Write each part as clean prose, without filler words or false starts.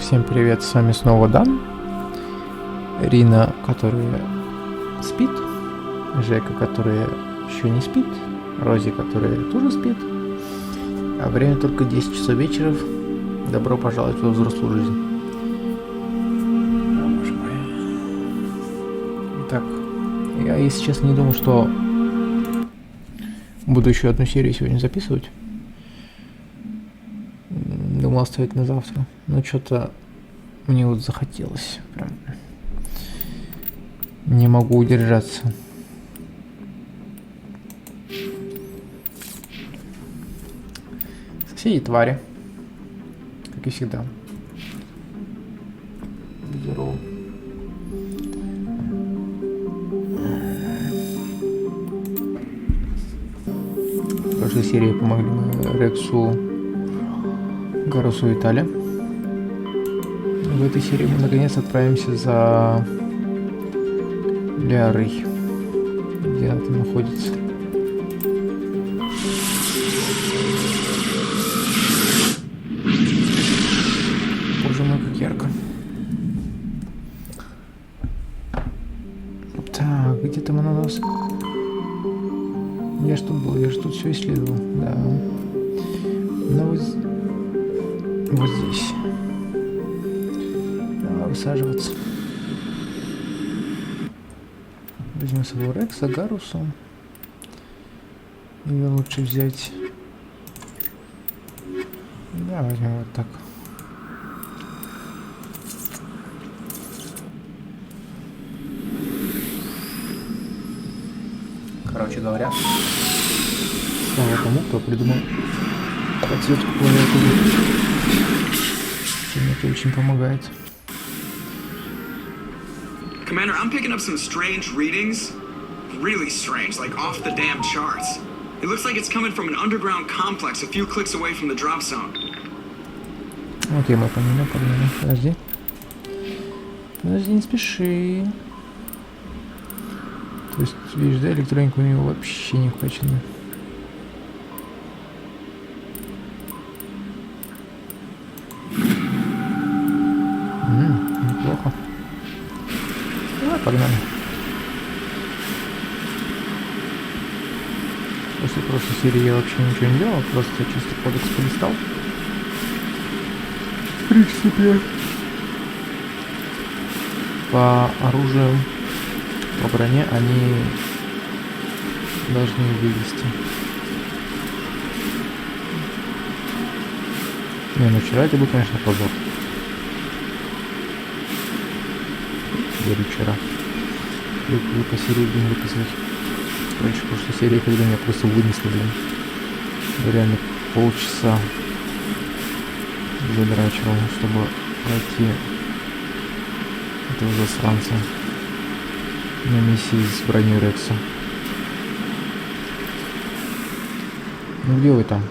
Всем привет, с вами снова Дан. Рина, которая спит, Жека, которая еще не спит, Рози, которая тоже спит. А время только 10 часов вечера. Добро пожаловать во взрослую жизнь. О, боже мой. Так, я, если честно, не думал, что буду еще одну серию сегодня записывать. Думал оставить на завтра, но что-то мне вот захотелось, прям не могу удержаться. Соседи твари, как и всегда. Здорово. В прошлой серии помогли мы Рексу, Гарусу и Тале. В этой серии мы наконец отправимся за Лиарой, где она там находится. Боже мой, как ярко. Так, где там она у нас? Я ж тут был, я же тут все исследовал, да. Ну вот здесь. Давай высаживаться. Возьмем с собой Рекса, Гарусу. Или лучше взять... Да, возьмем вот так. Короче говоря, слава тому, кто придумал подсветку клавиатуры. Мне это очень помогает. Commander, I'm picking up some strange readings. Really strange, like off the damn charts. It looks like it's coming from an underground complex a few clicks away from the drop zone. Окей, мы поняли. Подожди. Подожди, не спеши. То есть, видишь, да, электроника у него вообще не вкачана. Неплохо. Давай, погнали. После прошлой серии я вообще ничего не делал, просто чисто кодекс полистал. В принципе, по оружию, по броне они должны вывести. Не, ну вчера это был, конечно, позор. Вчера. Вы по серии будем выписывать. Короче, в прошлой серии, когда меня просто вынесли, блин. Реально полчаса задрачивал, чтобы пройти этого засранца на миссии с броней Рекса. Ну где вы там?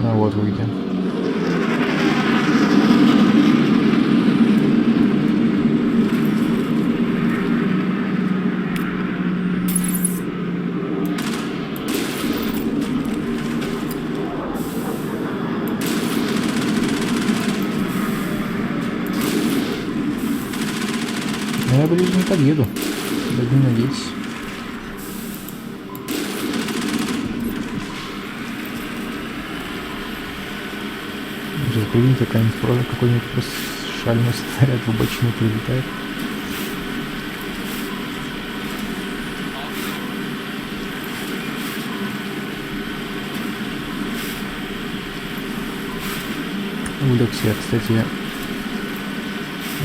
Ну вот вы где. Я ближе не подъеду, даже не надеюсь. Сейчас прикинь, какой-нибудь просто шальной снаряд в обочину прилетает. Увлекся я, кстати,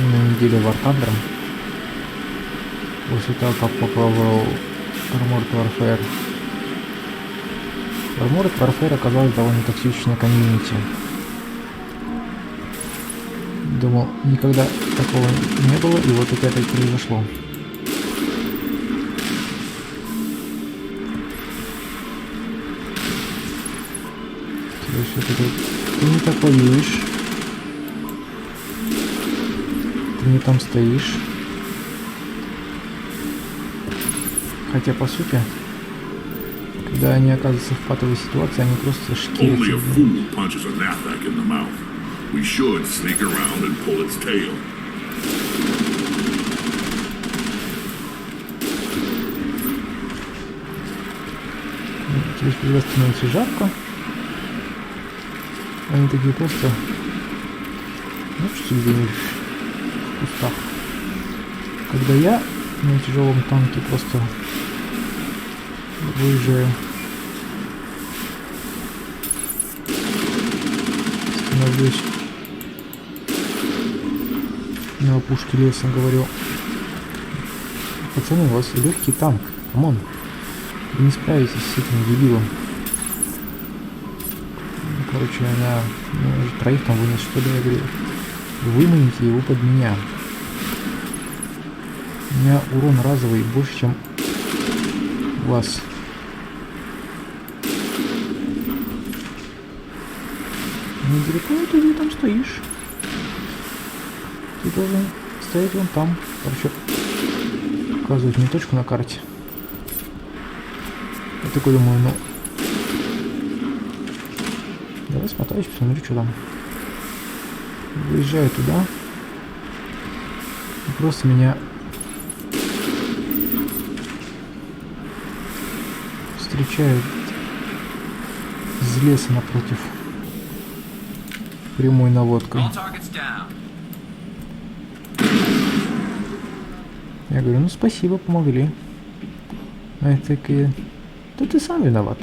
на неделе War Thunder. После того, как попробовал Armored Warfare. Armored Warfare оказалась довольно токсичной комьюнити. Думал, никогда такого не было, и вот это опять произошло. То есть вот это, ты не так воюешь, ты не там стоишь. Хотя, по сути, когда они оказываются в патовой ситуации, они просто шкирятся. We should sneak around and pull its tail. Здесь когда становится жарко. Они такие просто... Знаете, где-нибудь в кустах. Когда я на тяжелом танке просто выезжаю, становлюсь на опушке леса, говорю: пацаны, у вас легкий танк, камон, вы не справитесь с этим дебилом. Короче, она троих там вынес, что ли, я говорю: выманите его под меня. У меня урон разовый больше, чем у вас. Недалеко ты там стоишь. Ты должен стоять вон там. Короче, показывать мне точку на карте. Я такой думаю, ну... Давай смотаюсь, посмотрю, что там. Выезжаю туда. И просто меня... встречает из леса напротив прямой наводкой. Я говорю: ну спасибо, помогли. А они такие: да ты сам виноват.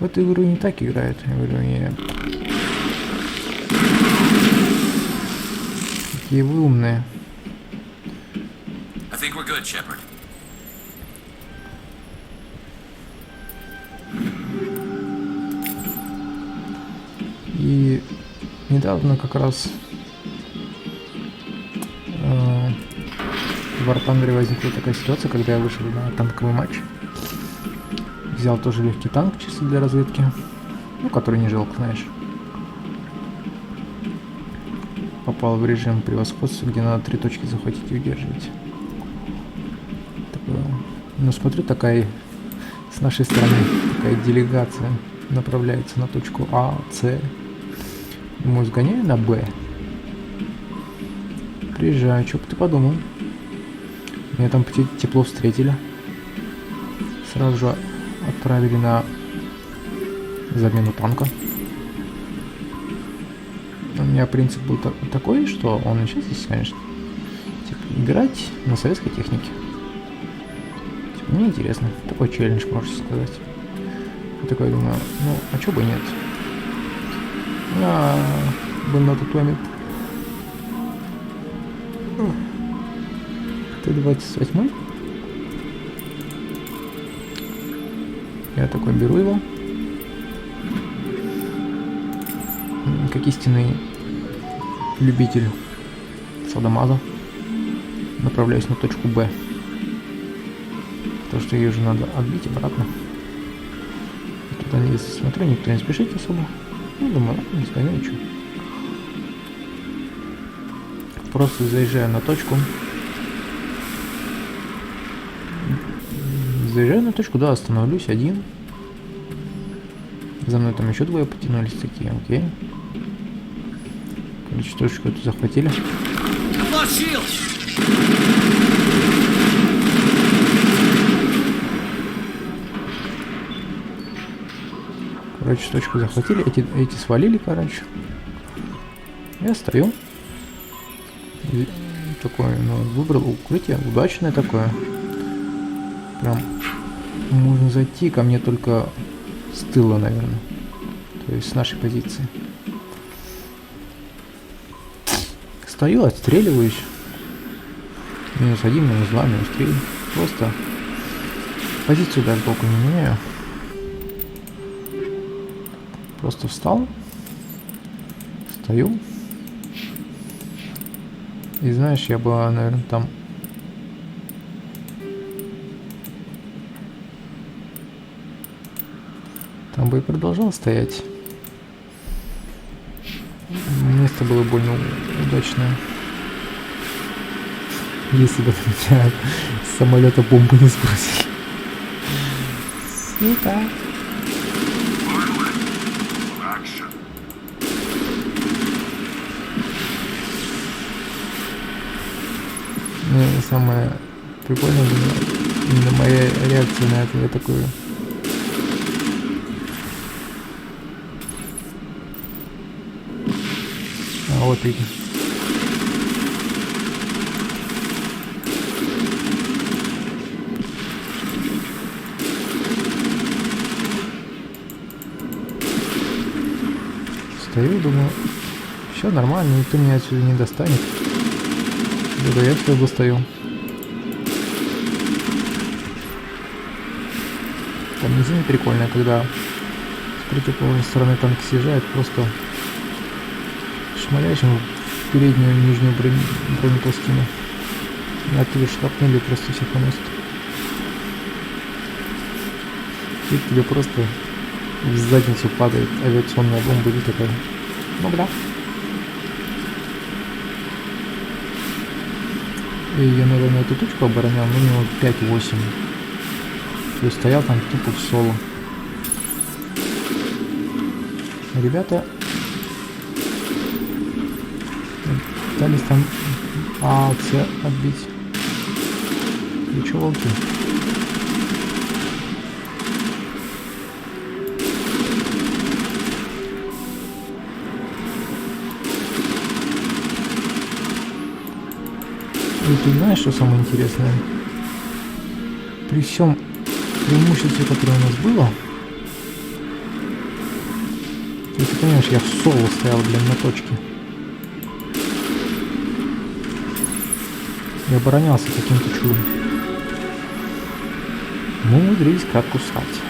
В эту игру не так играют. Я говорю: нет. Какие вы умные. И недавно как раз в Артандре возникла такая ситуация, когда я вышел на танковый матч. Взял тоже легкий танк чисто для разведки. Ну, который не жалко, знаешь. Попал в режим превосходства, где надо 3 точки захватить и удерживать. Такое. Ну, смотрю, такая с нашей стороны такая делегация направляется на точку А, С. Думаю, сгоняю на Б. Приезжаю, что бы ты подумал? Меня там тепло встретили. Сразу же отправили на замену танка. У меня принцип был такой, что он сейчас здесь, конечно, типа, играть на советской технике. Типа, мне интересно. Такой челлендж, можно сказать. Я такой думаю, ну, а чё бы нет? Я был на тот момент Т-28. Я такой беру его. Как истинный любитель садомаза направляюсь на точку Б. Потому что ее уже надо отбить обратно. Туда, если смотрю, никто не спешит особо. Ну, думаю, не сгоняю, что. Просто заезжаю на точку. Заезжаю на точку, да, остановлюсь один. За мной там еще двое потянулись такие, окей. Короче, точку эту захватили. Короче, точку захватили, эти свалили, короче. Я стою. И такое, ну, выбрал укрытие, удачное такое. Прям можно зайти ко мне только с тыла, наверное. То есть с нашей позиции. Стою, отстреливаюсь. -1, -2, -3. Просто позицию даже толком не меняю. Просто встал. Стою. И знаешь, я бы, наверное, там... Там бы и продолжал стоять. Место было больно удачное. Если бы меня с самолета бомбу не сбросили. Сука. Мне самое прикольное было именно моя реакция на это. Я такой... А вот эти. Стою, думаю, все нормально, никто меня отсюда не достанет. Да я все достаю. Там низина прикольная, когда с противоположной стороны танк съезжает, просто шмаляешь ему в переднюю и нижнюю бронепластину. А ты шкапнули, просто всех поносит. И тебе просто в задницу падает авиационная бомба и такая. Ну да. И я, наверное, эту точку оборонял, ну, минут 5-8. То есть стоял там тупо в соло. Ребята пытались там АЦ отбить. И чё, волки? И ты знаешь, что самое интересное? При всем преимуществе, которое у нас было, ты понимаешь, я в соло стоял, блин, на точке. И оборонялся каким-то чудом. Мы умудрились как кусать.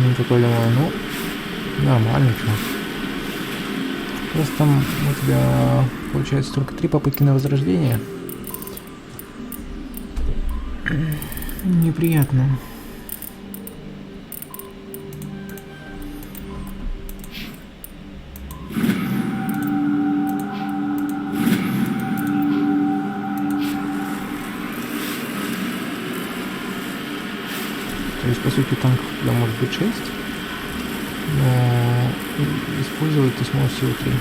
Я такой думаю, ну, нормально, что. Просто там у тебя получается только 3 попытки на возрождение. Неприятно. То есть, по сути, танков туда может быть 6, но использовать ты сможешь всего 3.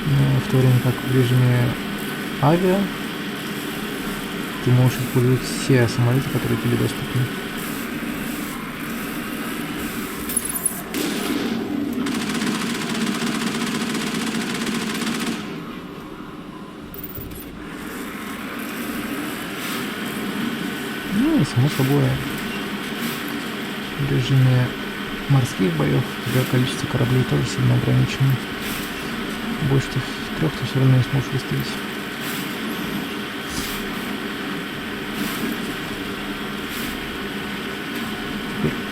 Но в то время как в режиме авиа ты можешь использовать все самолеты, которые тебе доступны. Ну и само собой в режиме морских боев у тебя количество кораблей тоже сильно ограничено. Больше ты в 3 ты все равно не сможешь выставить.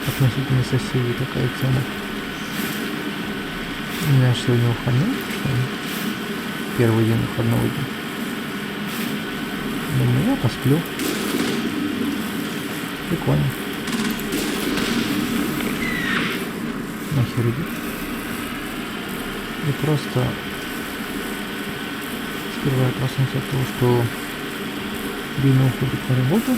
Относительно соседей такая тема. У меня сегодня выходной, первый день выходного дня. Думаю, я посплю. Прикольно. Нахер иди. И просто сперва я проснулся от того, что Рина уходит на работу.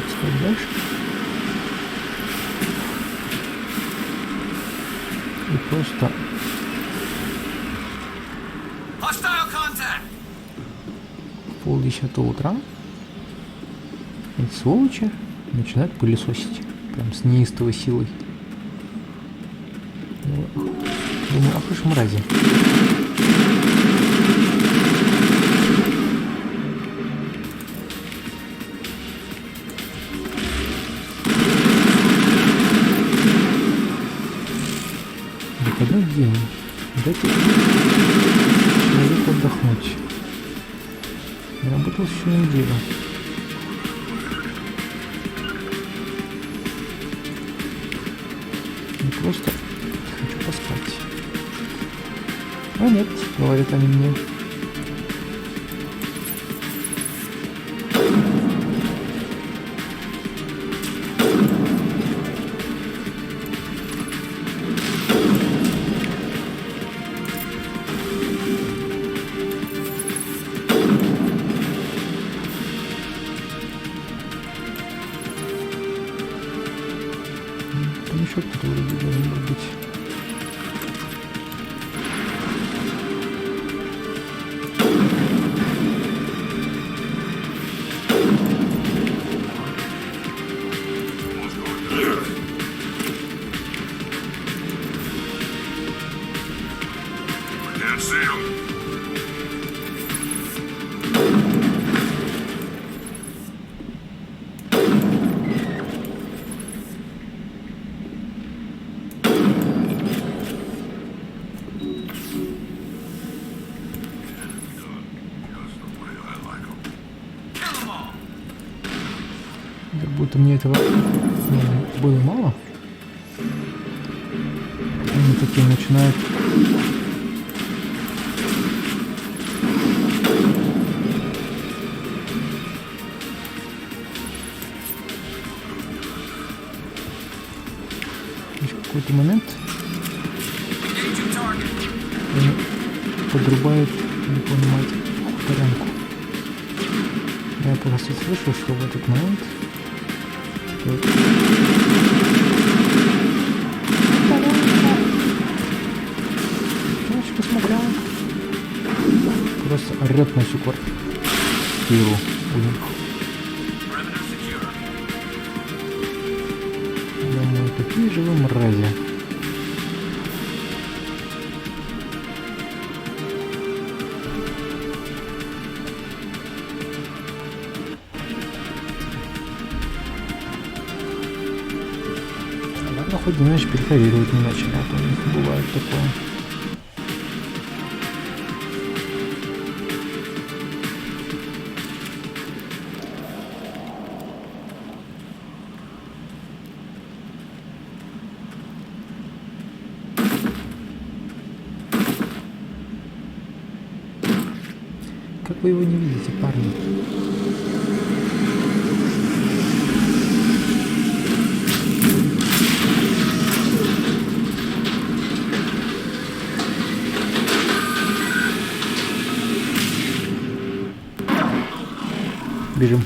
Спать дальше. И просто в 9:30 утра эти сволочи начинают пылесосить прям с неистовой силой. Думаю, ах уж мрази. Выходной день. Дайте человеку отдохнуть. Я работал всю неделю. И просто хочу поспать. А нет, говорят они мне. That's them. Как будто мне этого было мало. Они такие начинают в какой-то момент они подрубают, не понимать, хуторянку. Я просто слышал, что в этот момент девочка смогла просто орёт на всю квартиру у них. Думаю, какие же вы мрази. Ладно, хоть знаешь, перефорировать не начали, а то у них бывает такое. Как вы его не видите, парни? Бежим.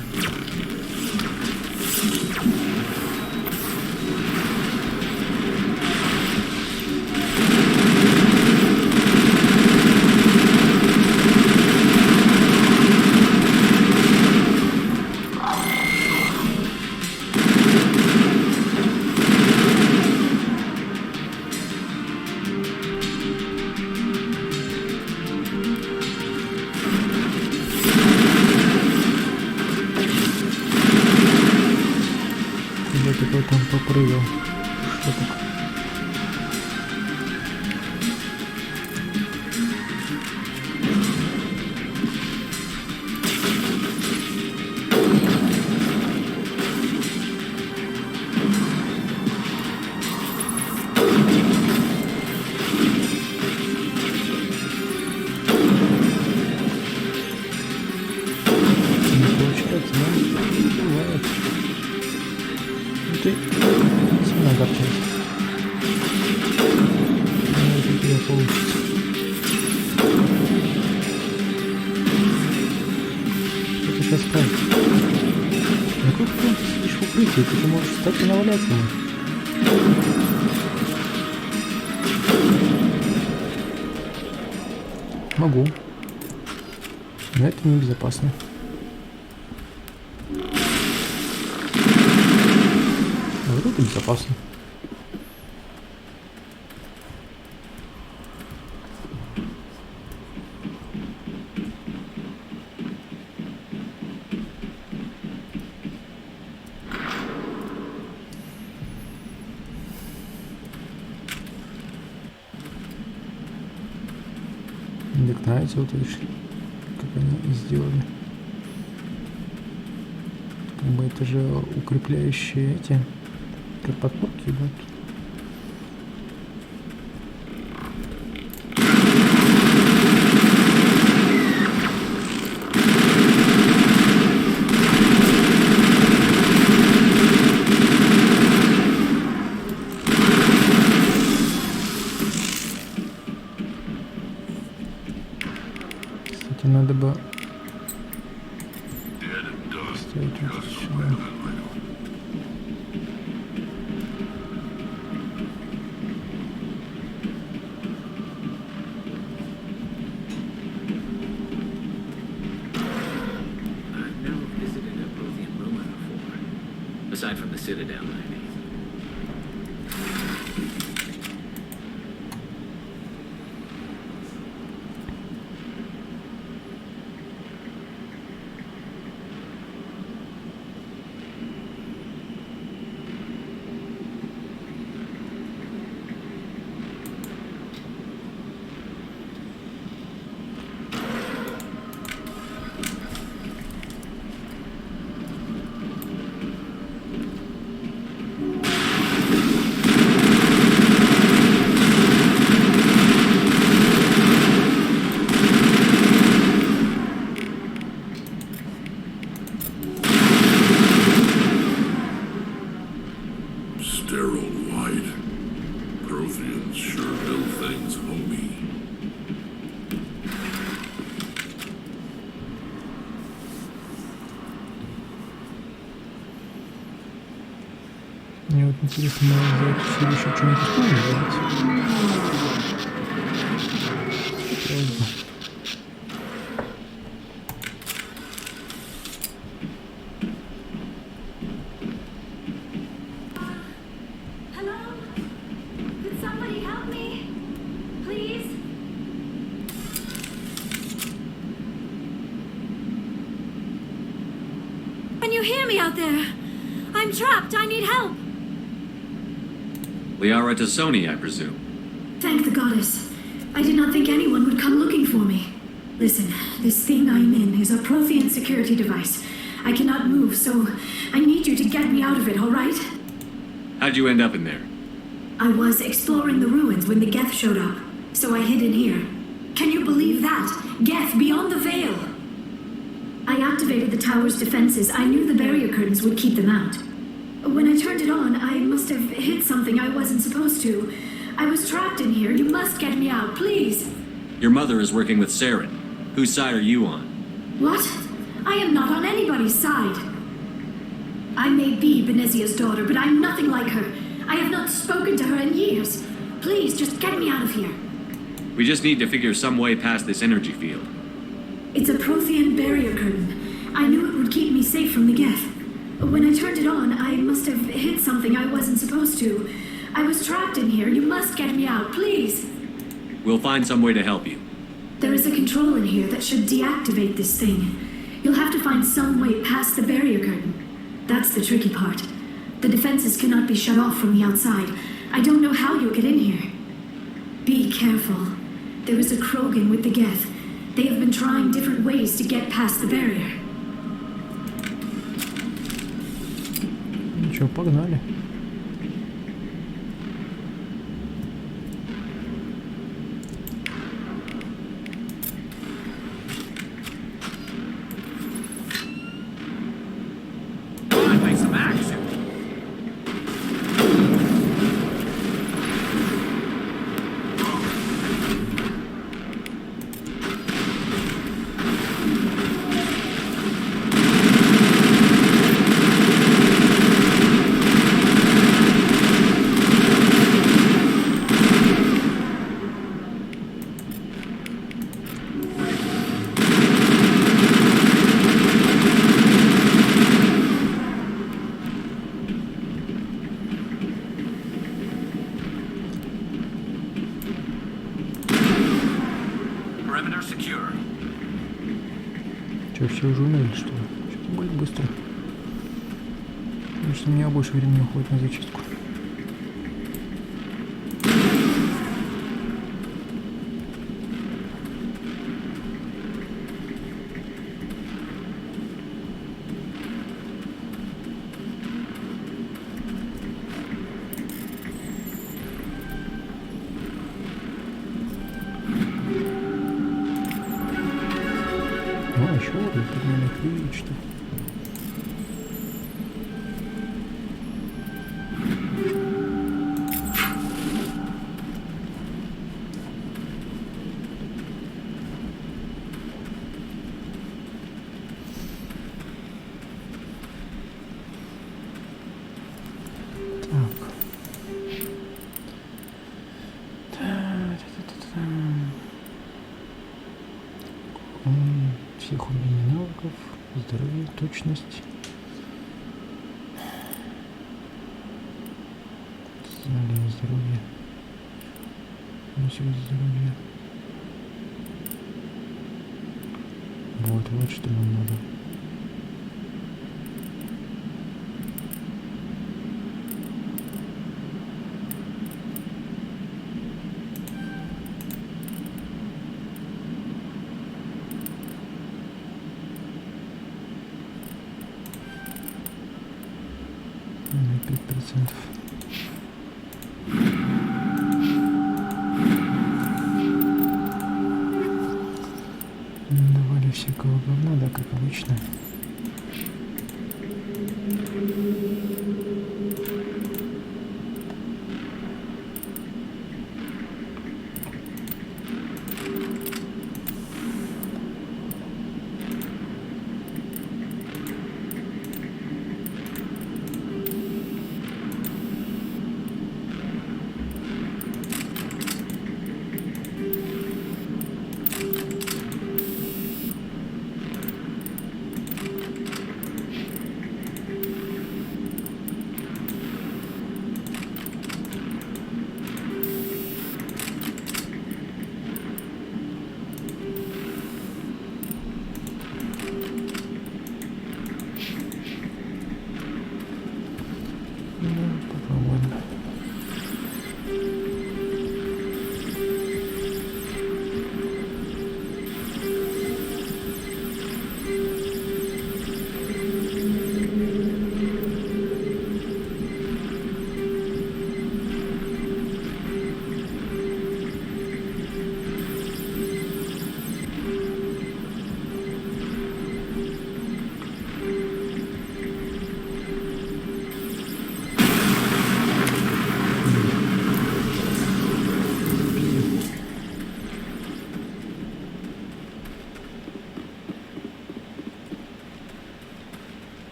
Такой там попрыгал. Что так? Не получается, да? Бывает. Ты сильно огорчайся. Может, у тебя получится. Что ты сейчас скажешь? На какой фронт ты сидишь в укрытии? Ты можешь встать и наваляться ему. Могу. Но это небезопасно. Это безопасно. Так нравится, вот видишь, как они сделали. Как бы это же укрепляющие эти, как подпорки идут. Кстати, надо бы ставить вот сюда. Aside from the Citadel, I mean. Интересно, можно за эту серию еще что-нибудь успеем сделать? Хотелось бы. Hello? Could somebody help me? Please? Can you hear me out there? I'm trapped. I need help. Liara to Sony, I presume. Thank the goddess. I did not think anyone would come looking for me. Listen, this thing I'm in is a Prothean security device. I cannot move, so I need you to get me out of it, all right? How'd you end up in there? I was exploring the ruins when the Geth showed up, so I hid in here. Can you believe that? Geth beyond the veil! I activated the tower's defenses. I knew the barrier curtains would keep them out. When I turned it on, I must have hit something I wasn't supposed to. I was trapped in here. You must get me out, please. Your mother is working with Saren. Whose side are you on? What? I am not on anybody's side. I may be Benezia's daughter, but I'm nothing like her. I have not spoken to her in years. Please, just get me out of here. We just need to figure some way past this energy field. It's a Prothean barrier curtain. I knew it would keep me safe from the Geth. When I turned it on, I must have hit something I wasn't supposed to. I was trapped in here. You must get me out, please. We'll find some way to help you. There is a control in here that should deactivate this thing. You'll have to find some way past the barrier curtain. That's the tricky part. The defenses cannot be shut off from the outside. I don't know how you'll get in here. Be careful. There is a Krogan with the Geth. They have been trying different ways to get past the barrier. Ничего, погнали. Make some action. Perimeter secure. Че, все уже умели, что ли? Что-то будет быстро. Потому что у меня больше времени уходит на зачистку. А, еще уровень подняли, отлично. Всех умений навыков, здоровье, точность. Знание здоровья. Сила здоровья. Вот что нам надо. На 5%. Давали всякого говна, да, как обычно.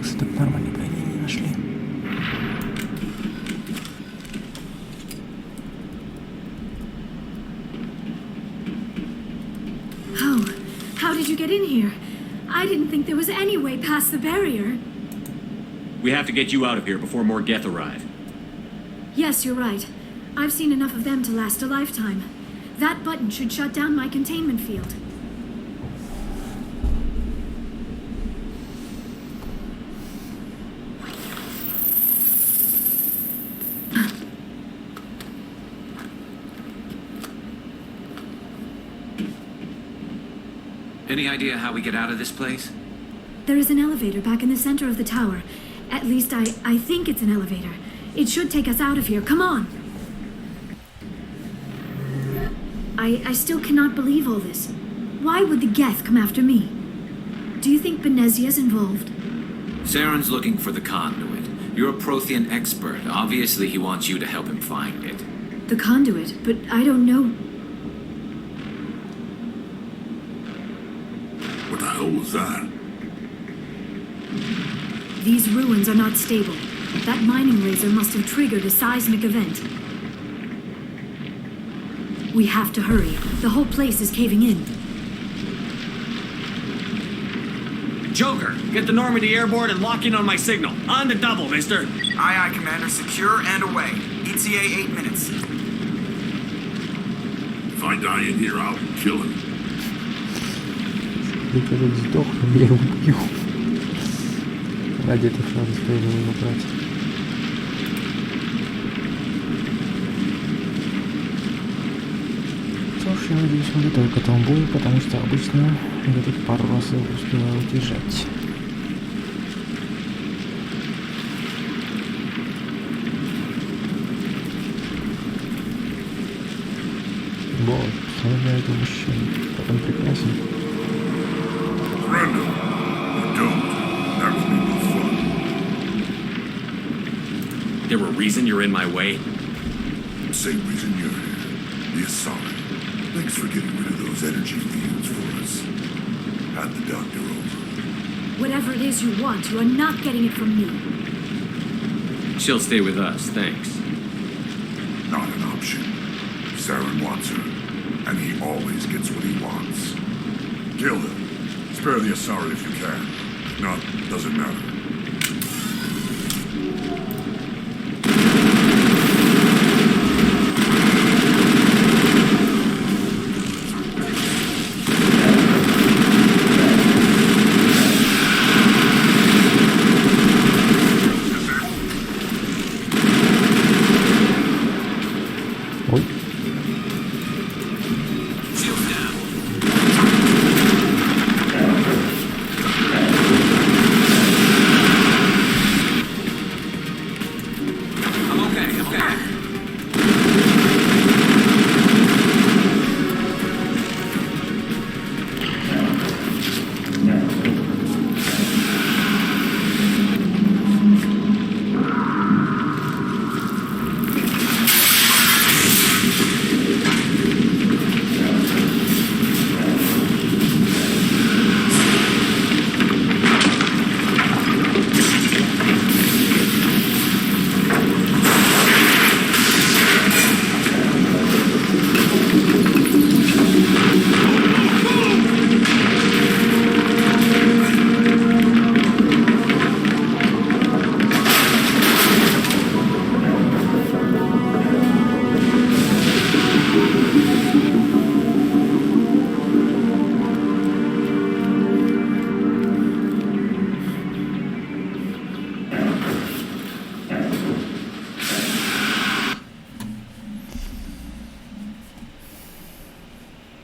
Фоксы так нормально двойные не нашли. How did you get in here? I didn't think there was any way past the barrier. We have to get you out of here before more Geth arrive. Yes, you're right. I've seen enough of them to last a lifetime. That button should shut down my containment field. Any idea how we get out of this place? There is an elevator back in the center of the tower. At least I think it's an elevator. It should take us out of here. Come on! I still cannot believe all this. Why would the Geth come after me? Do you think Benezia's involved? Saren's looking for the conduit. You're a Prothean expert. Obviously, he wants you to help him find it. The conduit, but I don't know. What the hell was that? These ruins are not stable. That mining laser must have triggered a seismic event. We have to hurry. The whole place is caving in. Joker, get the Normandy airborne and lock in on my signal. On the double, mister. Aye, aye, Commander. Secure and away. ETA 8 minutes. If I die in here, I'll kill him. Если тут сдохну, я его убью. Ради этого надо справедливо его брать. Что ж, я надеюсь, он готов к этому бою, потому что обычно я тут пару раз его успеваю удержать. Вот, посмотри на этого мужчину, как он прекрасен. Surrender. Or don't. That would be no fun. There a reason you're in my way? Same reason you're here. The Asari. Thanks for getting rid of those energy fields for us. Hand the doctor over. Whatever it is you want, you are not getting it from me. She'll stay with us, thanks. Not an option. Saren wants her, and he always gets what he wants. Kill him. Spare the Asari if you can. If not, doesn't matter. Ой.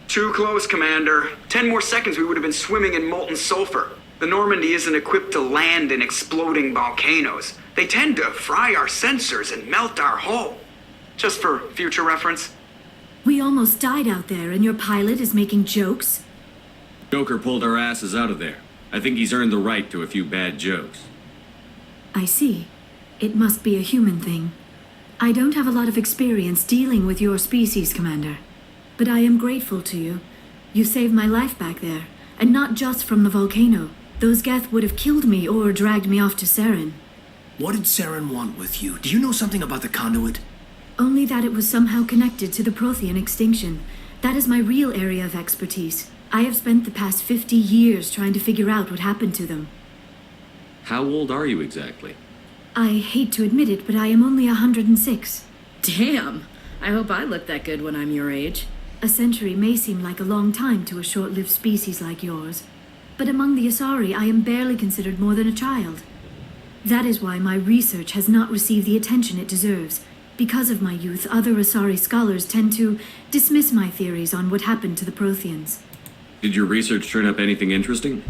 Too close, Commander. 10 more seconds we would have been swimming in molten sulfur. The Normandy isn't equipped to land in exploding volcanoes. They tend to fry our sensors and melt our hull. Just for future reference. We almost died out there, and your pilot is making jokes? Joker pulled our asses out of there. I think he's earned the right to a few bad jokes. I see. It must be a human thing. I don't have a lot of experience dealing with your species, Commander. But I am grateful to you. You saved my life back there, and not just from the volcano. Those Geth would have killed me or dragged me off to Saren. What did Saren want with you? Do you know something about the conduit? Only that it was somehow connected to the Prothean extinction. That is my real area of expertise. I have spent the past 50 years trying to figure out what happened to them. How old are you exactly? I hate to admit it, but I am only 106. Damn! I hope I look that good when I'm your age. A century may seem like a long time to a short-lived species like yours, but among the Asari I am barely considered more than a child. That is why my research has not received the attention it deserves. Because of my youth, other Asari scholars tend to dismiss my theories on what happened to the Protheans. Did your research turn up anything interesting?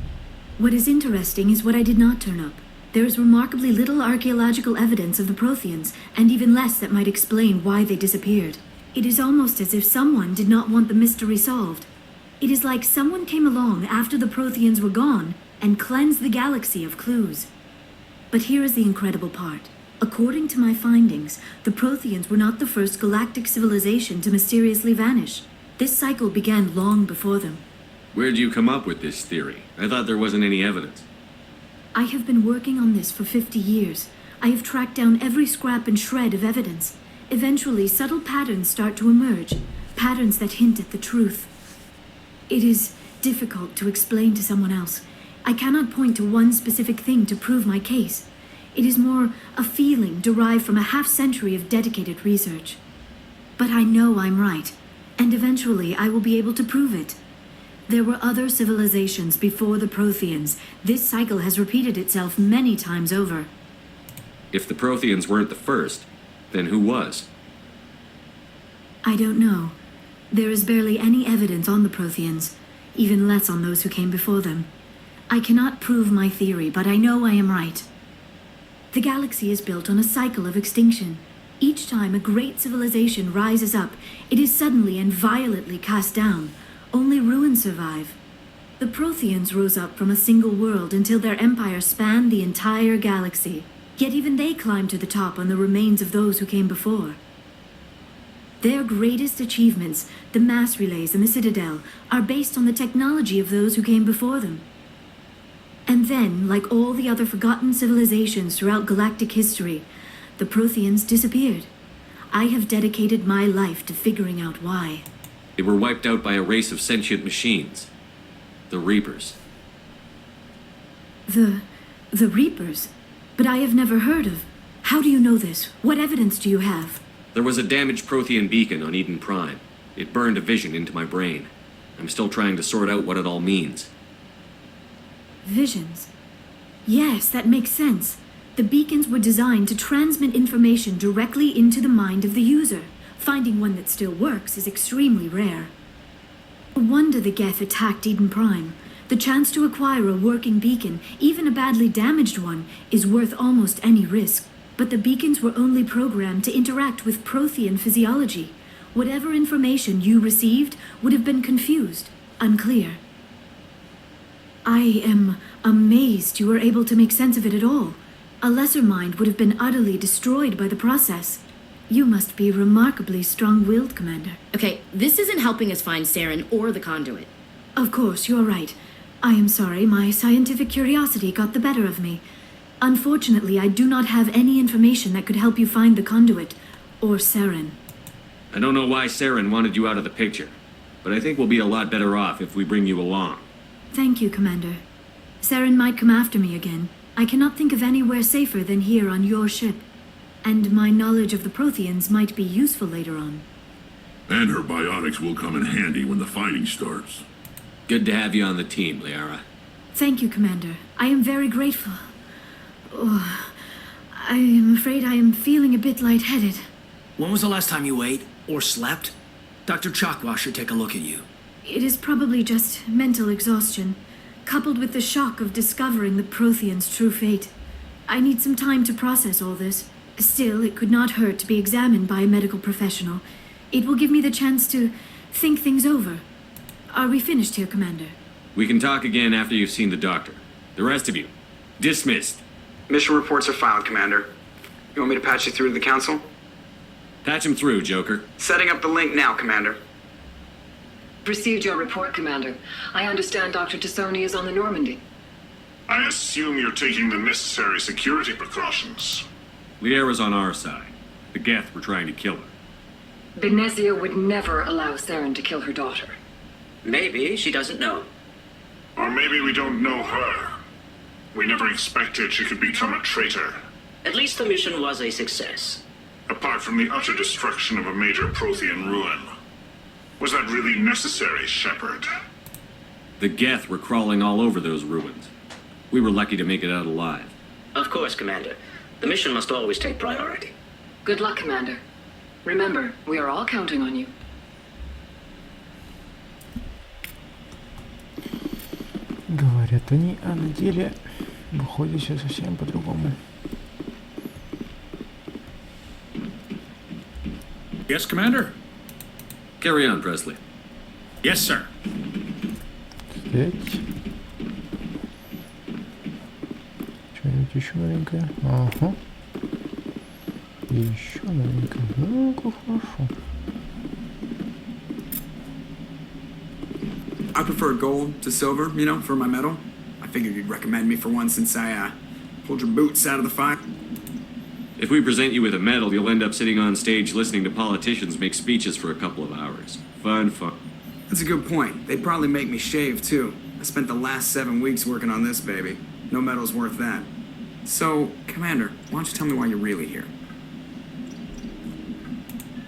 What is interesting is what I did not turn up. There is remarkably little archaeological evidence of the Protheans, and even less that might explain why they disappeared. It is almost as if someone did not want the mystery solved. It is like someone came along after the Protheans were gone and cleansed the galaxy of clues. But here is the incredible part. According to my findings, the Protheans were not the first galactic civilization to mysteriously vanish. This cycle began long before them. Where'd you come up with this theory? I thought there wasn't any evidence. I have been working on this for 50 years. I have tracked down every scrap and shred of evidence. Eventually, subtle patterns start to emerge, patterns that hint at the truth. It is difficult to explain to someone else. I cannot point to one specific thing to prove my case. It is more a feeling derived from a half-century of dedicated research. But I know I'm right, and eventually I will be able to prove it. There were other civilizations before the Protheans. This cycle has repeated itself many times over. If the Protheans weren't the first, then who was? I don't know. There is barely any evidence on the Protheans, even less on those who came before them. I cannot prove my theory, but I know I am right. The galaxy is built on a cycle of extinction. Each time a great civilization rises up, it is suddenly and violently cast down. Only ruins survive. The Protheans rose up from a single world until their empire spanned the entire galaxy. Yet even they climbed to the top on the remains of those who came before. Their greatest achievements, the mass relays and the Citadel, are based on the technology of those who came before them. And then, like all the other forgotten civilizations throughout galactic history, the Protheans disappeared. I have dedicated my life to figuring out why. They were wiped out by a race of sentient machines. The Reapers. The Reapers? But I have never heard of. How do you know this? What evidence do you have? There was a damaged Prothean beacon on Eden Prime. It burned a vision into my brain. I'm still trying to sort out what it all means. Visions. Yes, that makes sense. The beacons were designed to transmit information directly into the mind of the user. Finding one that still works is extremely rare. No wonder the Geth attacked Eden Prime. The chance to acquire a working beacon, even a badly damaged one, is worth almost any risk. But the beacons were only programmed to interact with Prothean physiology. Whatever information you received would have been confused, unclear. I am amazed you were able to make sense of it at all. A lesser mind would have been utterly destroyed by the process. You must be remarkably strong-willed, Commander. Okay, this isn't helping us find Saren or the conduit. Of course, you're right. I am sorry, my scientific curiosity got the better of me. Unfortunately, I do not have any information that could help you find the conduit, or Saren. I don't know why Saren wanted you out of the picture, but I think we'll be a lot better off if we bring you along. Thank you, Commander. Saren might come after me again. I cannot think of anywhere safer than here on your ship. And my knowledge of the Protheans might be useful later on. And her biotics will come in handy when the fighting starts. Good to have you on the team, Liara. Thank you, Commander. I am very grateful. Oh, I am afraid I am feeling a bit lightheaded. When was the last time you ate or slept? Dr. Chakwa should take a look at you. It is probably just mental exhaustion, coupled with the shock of discovering the Protheans' true fate. I need some time to process all this. Still, it could not hurt to be examined by a medical professional. It will give me the chance to think things over. Are we finished here, Commander? We can talk again after you've seen the doctor. The rest of you, dismissed. Mission reports are filed, Commander. You want me to patch you through to the Council? Patch him through, Joker. Setting up the link now, Commander. Received your report, Commander. I understand Dr. Tassoni is on the Normandy. I assume you're taking the necessary security precautions. Liara's on our side. The Geth were trying to kill her. Benezia would never allow Saren to kill her daughter. Maybe she doesn't know. Or maybe we don't know her. We never expected she could become a traitor. At least the mission was a success. Apart from the utter destruction of a major Prothean ruin. Was that really necessary, Shepard? The Geth were crawling all over those ruins. We were lucky to make it out alive. Of course, Commander. The mission must always take priority. Good luck, Commander. Remember, we are all counting on you. Говорят они, а на деле выходит все совсем по-другому. Yes, Commander? Carry on, Presley. Yes, sir. Стоять. Что-нибудь еще новенькое? Ага. И еще новенькое. Ну-ка, хорошо. I prefer gold to silver, you know, for my medal. I figured you'd recommend me for one since I, pulled your boots out of the fire. If we present you with a medal, you'll end up sitting on stage listening to politicians make speeches for a couple of hours. Fun. That's a good point. They'd probably make me shave, too. I spent the last 7 weeks working on this baby. No medal's worth that. So, Commander, why don't you tell me why you're really here?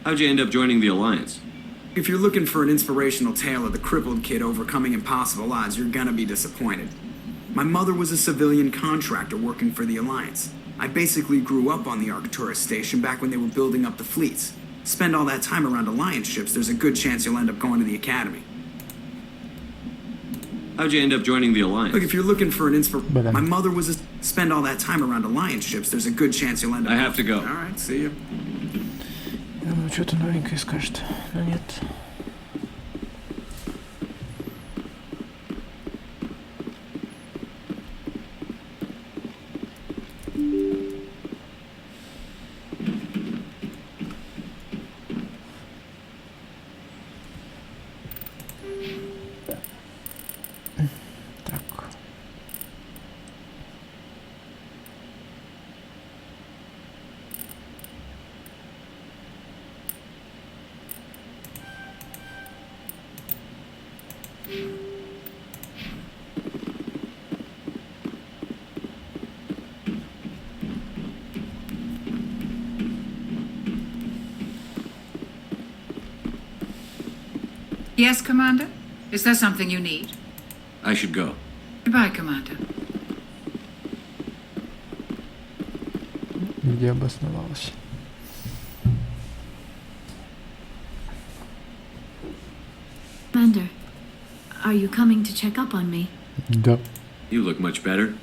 How'd you end up joining the Alliance? If you're looking for an inspirational tale of the crippled kid overcoming impossible odds, you're gonna be disappointed. My mother was a civilian contractor working for the Alliance. I basically grew up on the Arcturus station back when they were building up the fleets. Spend all that time around Alliance ships, there's a good chance you'll end up going to the Academy. How'd you end up joining the Alliance? Look, if you're looking for an my mother was a... Spend all that time around Alliance ships, there's a good chance you'll end up... I have to go. Alright, see you. Я думаю, что-то новенькое скажет, но нет. Так. Yes, Commander? Is there something you need? I should go. Goodbye, Commander. Где обосновалась? Commander, are you coming to check up on me? Да. You look much better.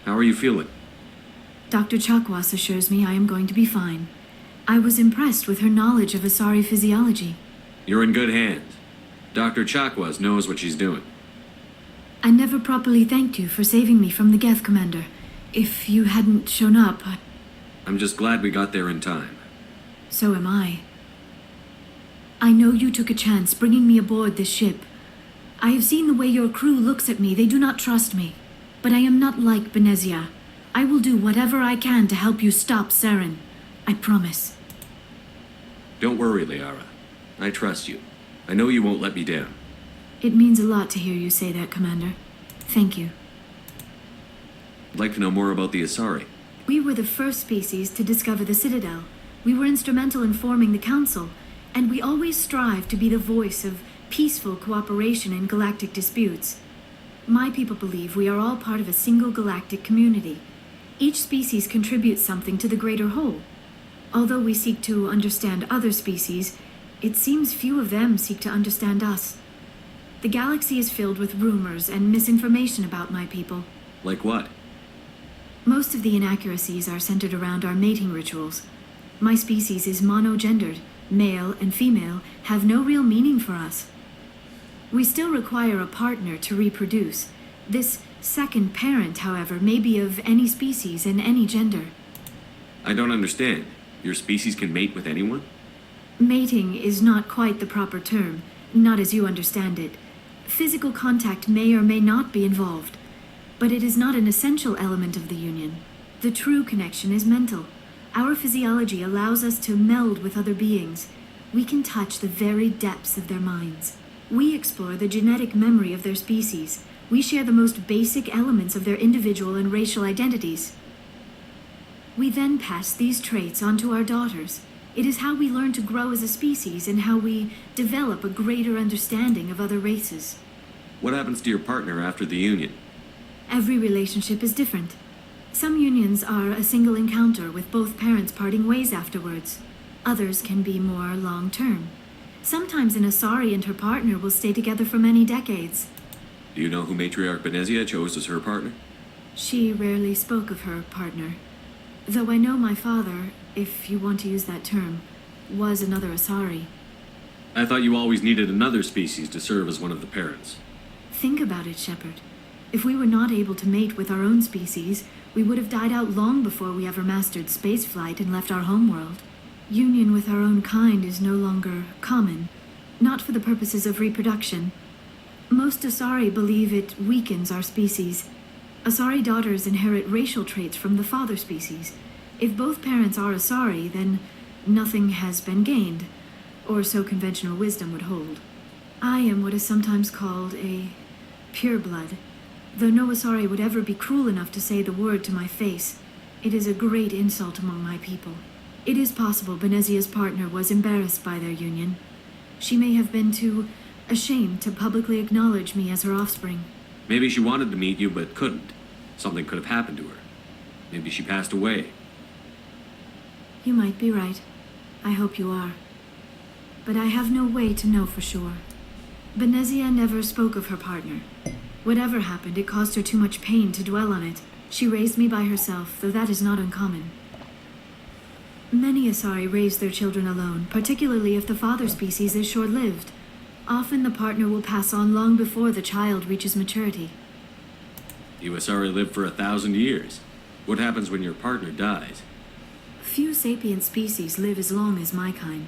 How are you feeling? Dr. Chakwas assures me I am going to be fine. I was impressed with her knowledge of Asari physiology. You're in good hands. Dr. Chakwas knows what she's doing. I never properly thanked you for saving me from the Geth, Commander. If you hadn't shown up, I'm just glad we got there in time. so am I. I know you took a chance bringing me aboard this ship. I have seen the way your crew looks at me. They do not trust me. But I am not like Benezia. I will do whatever I can to help you stop Saren. I promise. Don't worry, Liara. I trust you. I know you won't let me down. It means a lot to hear you say that, Commander. Thank you. I'd like to know more about the Asari. We were the first species to discover the Citadel. We were instrumental in forming the Council, and we always strive to be the voice of peaceful cooperation in galactic disputes. My people believe we are all part of a single galactic community. Each species contributes something to the greater whole. Although we seek to understand other species, it seems few of them seek to understand us. The galaxy is filled with rumors and misinformation about my people. Like what? Most of the inaccuracies are centered around our mating rituals. My species is monogendered. Male and female have no real meaning for us. We still require a partner to reproduce. This second parent, however, may be of any species and any gender. I don't understand. Your species can mate with anyone? Mating is not quite the proper term, not as you understand it. Physical contact may or may not be involved. but it is not an essential element of the union. The true connection is mental. Our physiology allows us to meld with other beings. We can touch the very depths of their minds. We explore the genetic memory of their species. We share the most basic elements of their individual and racial identities. We then pass these traits on to our daughters. It is how we learn to grow as a species and how we develop a greater understanding of other races. What happens to your partner after the union? Every relationship is different. Some unions are a single encounter with both parents parting ways afterwards. Others can be more long-term. Sometimes an Asari and her partner will stay together for many decades. Do you know who Matriarch Benezia chose as her partner? She rarely spoke of her partner. Though I know my father, if you want to use that term, was another Asari. I thought you always needed another species to serve as one of the parents. Think about it, Shepard. If we were not able to mate with our own species, we would have died out long before we ever mastered spaceflight and left our homeworld. Union with our own kind is no longer common, not for the purposes of reproduction. Most Asari believe it weakens our species. Asari daughters inherit racial traits from the father species. If both parents are Asari, then nothing has been gained, or so conventional wisdom would hold. I am what is sometimes called a pureblood. Though no Asari would ever be cruel enough to say the word to my face, it is a great insult among my people. It is possible Benezia's partner was embarrassed by their union. She may have been too ashamed to publicly acknowledge me as her offspring. Maybe she wanted to meet you but couldn't. Something could have happened to her. Maybe she passed away. You might be right. I hope you are. But I have no way to know for sure. Benezia never spoke of her partner. Whatever happened, it caused her too much pain to dwell on it. She raised me by herself, though that is not uncommon. Many Asari raise their children alone, particularly if the father species is short-lived. Often the partner will pass on long before the child reaches maturity. You Asari live for 1,000 years. What happens when your partner dies? Few sapient species live as long as my kind.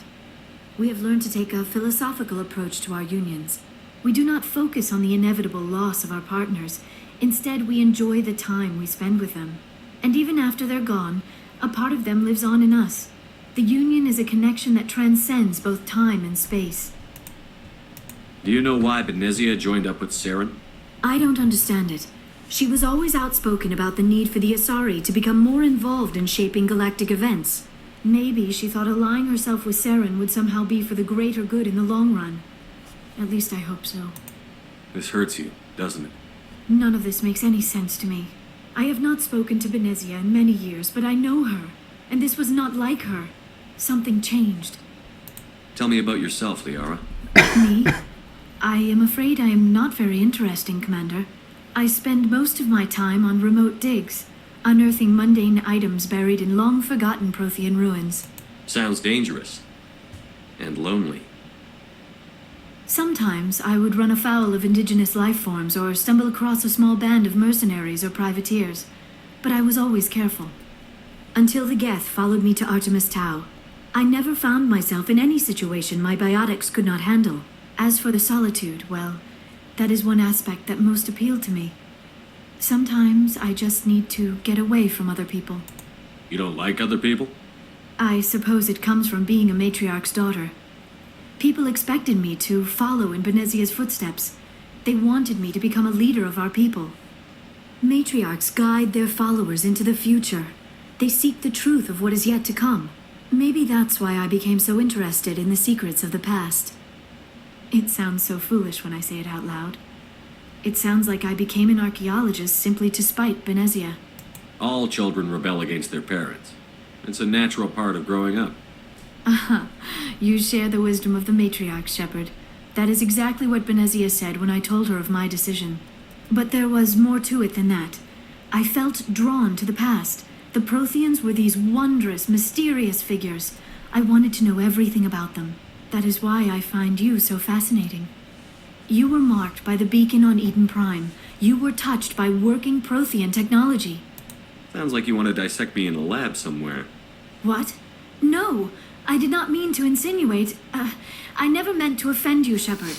We have learned to take a philosophical approach to our unions. We do not focus on the inevitable loss of our partners. Instead, we enjoy the time we spend with them. And even after they're gone, a part of them lives on in us. The union is a connection that transcends both time and space. Do you know why Benezia joined up with Saren? I don't understand it. She was always outspoken about the need for the Asari to become more involved in shaping galactic events. Maybe she thought allying herself with Saren would somehow be for the greater good in the long run. At least I hope so. This hurts you, doesn't it? None of this makes any sense to me. I have not spoken to Benezia in many years, but I know her, and this was not like her. Something changed. Tell me about yourself, Liara. Me? I am afraid I am not very interesting, Commander. I spend most of my time on remote digs, unearthing mundane items buried in long-forgotten Prothean ruins. Sounds dangerous. And lonely. Sometimes I would run afoul of indigenous life forms or stumble across a small band of mercenaries or privateers, but I was always careful. Until the Geth followed me to Artemis Tau, I never found myself in any situation my biotics could not handle. As for the solitude, well, that is one aspect that most appealed to me. Sometimes I just need to get away from other people. You don't like other people? I suppose it comes from being a matriarch's daughter. People expected me to follow in Benezia's footsteps. They wanted me to become a leader of our people. Matriarchs guide their followers into the future. They seek the truth of what is yet to come. Maybe that's why I became so interested in the secrets of the past. It sounds so foolish when I say it out loud. It sounds like I became an archaeologist simply to spite Benezia. All children rebel against their parents. It's a natural part of growing up. You share the wisdom of the matriarch, Shepard. That is exactly what Benezia said when I told her of my decision. But there was more to it than that. I felt drawn to the past. The Protheans were these wondrous, mysterious figures. I wanted to know everything about them. That is why I find you so fascinating. You were marked by the beacon on Eden Prime. You were touched by working Prothean technology. Sounds like you want to dissect me in a lab somewhere. What? No! I did not mean to insinuate. I never meant to offend you, Shepard.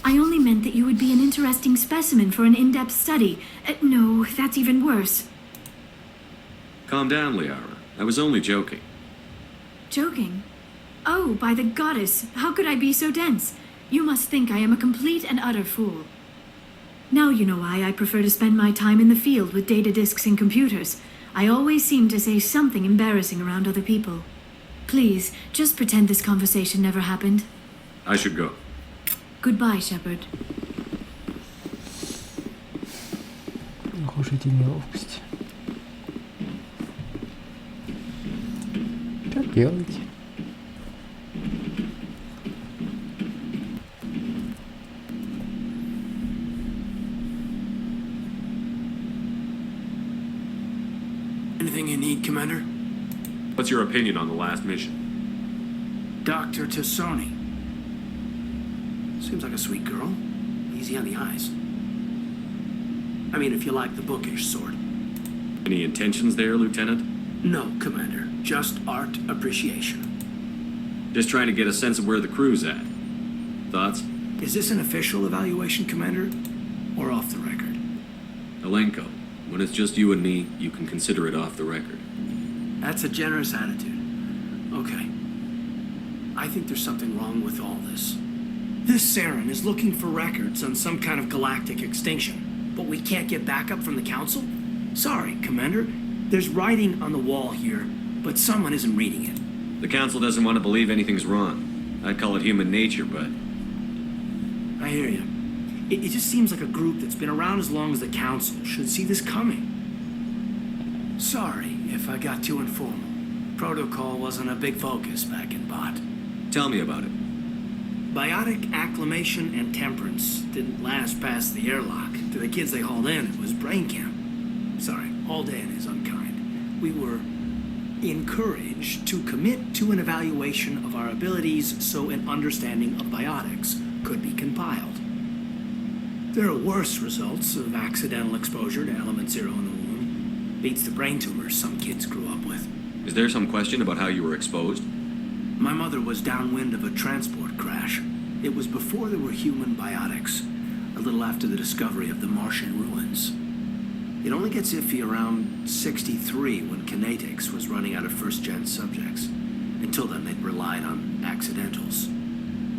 I only meant that you would be an interesting specimen for an in-depth study. No, that's even worse. Calm down, Liara. I was only joking. Joking? Oh, by the goddess, how could I be so dense? You must think I am a complete and utter fool. Now you know why I prefer to spend my time in the field with data disks and computers. I always seem to say something embarrassing around other people. Please, just pretend this conversation never happened. I should go. Goodbye, Shepard. Глушитель неловкости. Как делать? Anything you need, Commander? What's your opinion on the last mission? Dr. Tassoni. Seems like a sweet girl. Easy on the eyes. I mean, if you like the bookish sort. Any intentions there, Lieutenant? No, Commander. Just art appreciation. Just trying to get a sense of where the crew's at. Thoughts? Is this an official evaluation, Commander? Or off the record? Alenko, when it's just you and me, you can consider it off the record. That's a generous attitude. Okay. I think there's something wrong with all this. This Saren is looking for records on some kind of galactic extinction, but we can't get backup from the Council? Sorry, Commander. There's writing on the wall here, but someone isn't reading it. The Council doesn't want to believe anything's wrong. I'd call it human nature, but... I hear you. It just seems like a group that's been around as long as the Council should see this coming. Sorry if I got too informal. Protocol wasn't a big focus back in Bot. Tell me about it. Biotic acclimation and temperance didn't last past the airlock. To the kids they hauled in, it was brain camp. Sorry, all day is unkind. We were encouraged to commit to an evaluation of our abilities so an understanding of biotics could be compiled. There are worse results of accidental exposure to element 0 in the womb. Beats the brain tumors some kids grew up with. Is there some question about how you were exposed? My mother was downwind of a transport crash. It was before there were human biotics, a little after the discovery of the Martian ruins. It only gets iffy around 63 when Kinetics was running out of first-gen subjects. Until then, they'd relied on accidentals.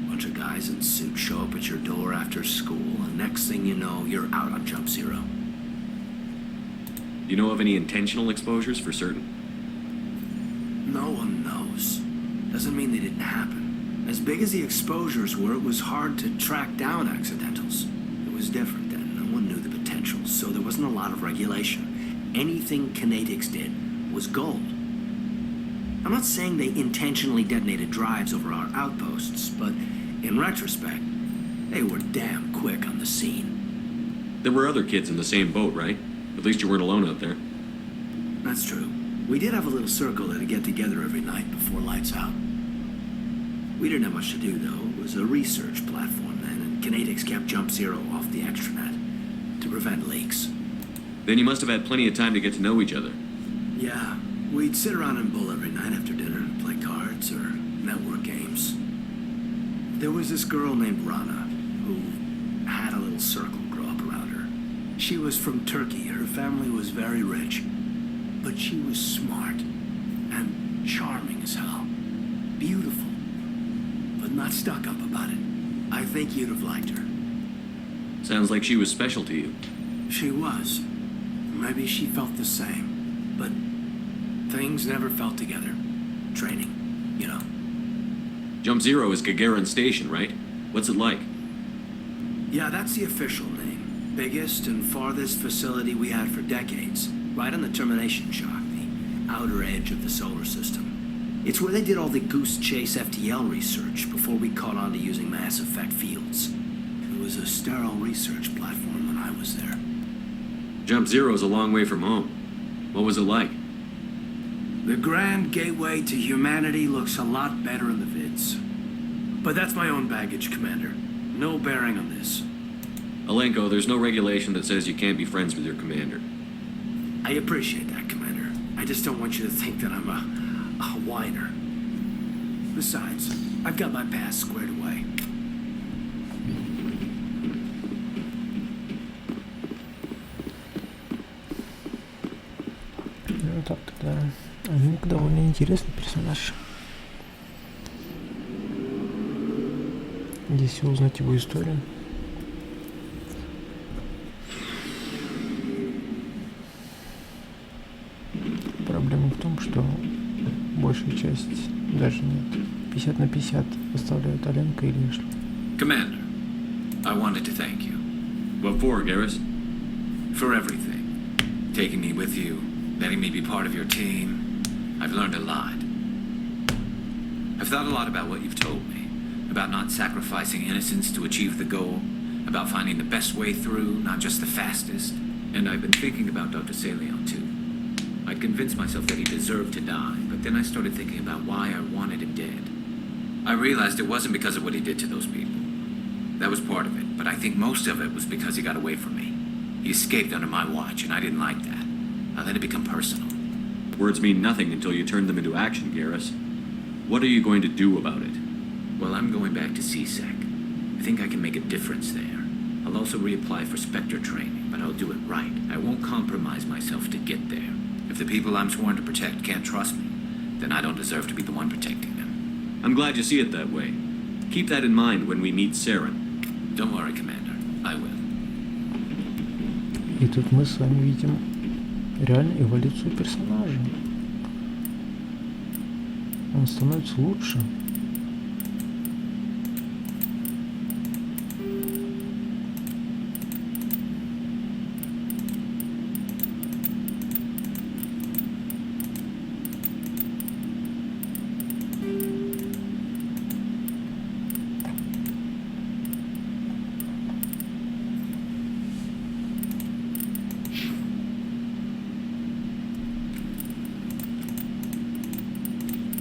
Bunch of guys in suits show up at your door after school, and next thing you know, you're out on Jump Zero. Do you know of any intentional exposures for certain? No one knows. Doesn't mean they didn't happen. As big as the exposures were, it was hard to track down accidentals. It was different then. No one knew the potential, so there wasn't a lot of regulation. Anything Kinetics did was gold. I'm not saying they intentionally detonated drives over our outposts, but in retrospect, they were damn quick on the scene. There were other kids in the same boat, right? At least you weren't alone out there. That's true. We did have a little circle that'd get together every night before lights out. We didn't have much to do, though. It was a research platform then, and Kinetics kept Jump Zero off the extranet to prevent leaks. Then you must have had plenty of time to get to know each other. Yeah, we'd sit around and bull every night after dinner and play cards or network games. There was this girl named Rana who had a little circle grow up around her. She was from Turkey. Her family was very rich. But she was smart and charming as hell. Beautiful, but not stuck up about it. I think you'd have liked her. Sounds like she was special to you. She was. Maybe she felt the same. But things never felt together. Training, you know. Jump Zero is Gagarin Station, right? What's it like? Yeah, that's the official name. Biggest and farthest facility we had for decades. Right on the termination shock, the outer edge of the solar system. It's where they did all the Goose Chase FTL research before we caught on to using mass effect fields. It was a sterile research platform when I was there. Jump Zero's a long way from home. What was it like? The grand gateway to humanity looks a lot better in the vids. But that's my own baggage, Commander. No bearing on this. Alenko, there's no regulation that says you can't be friends with your commander. I appreciate that, Commander. I just don't want you to think that I'm a whiner. Besides, I've got my past squared away. Ну так тогда. Ник довольно интересный персонаж. Если узнать его историю. Проблема в том, что большая часть даже нет. 50 на 50 оставляют Аленка или Эшли. Commander, I wanted to thank you. What for, Garrus? For everything. Taking me with you, letting me be part of your team. I've learned a lot. I've thought a lot about what you've told me. About not sacrificing innocence to achieve the goal. About finding the best way through, not just the fastest. And I've been thinking about Dr. Leon too. I'd convinced myself that he deserved to die, but then I started thinking about why I wanted him dead. I realized it wasn't because of what he did to those people. That was part of it, but I think most of it was because he got away from me. He escaped under my watch, and I didn't like that. I let it become personal. Words mean nothing until you turn them into action, Garrus. What are you going to do about it? Well, I'm going back to CSEC. I think I can make a difference there. I'll also reapply for Spectre training, but I'll do it right. I won't compromise myself to get there. If the people I'm sworn to protect can't trust me, then I don't deserve to be the one protecting them. I'm glad you see it that way. Keep that in mind when we meet Saren. Don't worry, Commander. I will. И тут мы с вами видим реально эволюцию персонажа. Он становится лучше.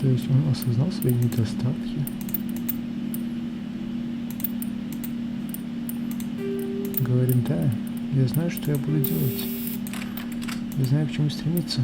То есть он осознал свои недостатки. Говорит, да, я знаю, что я буду делать. Я знаю, к чему стремиться.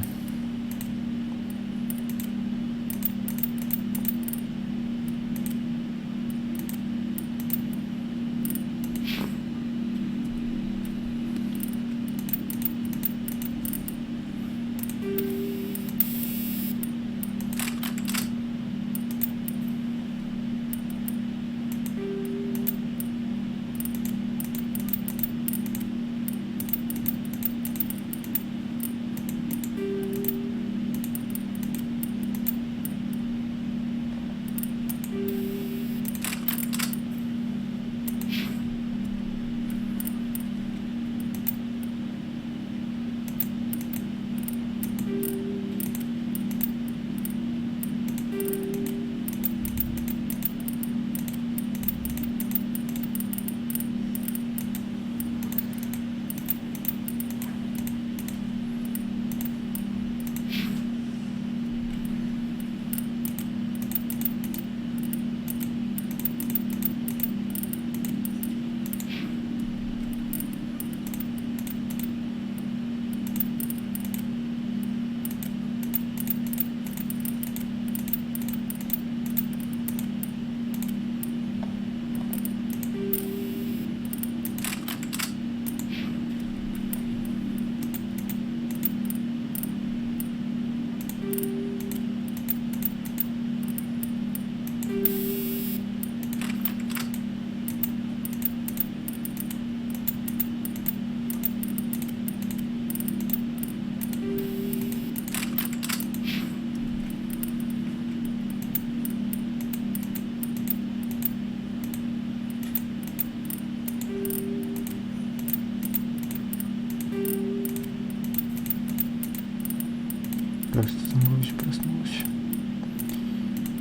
Кажется, Самурович проснулась.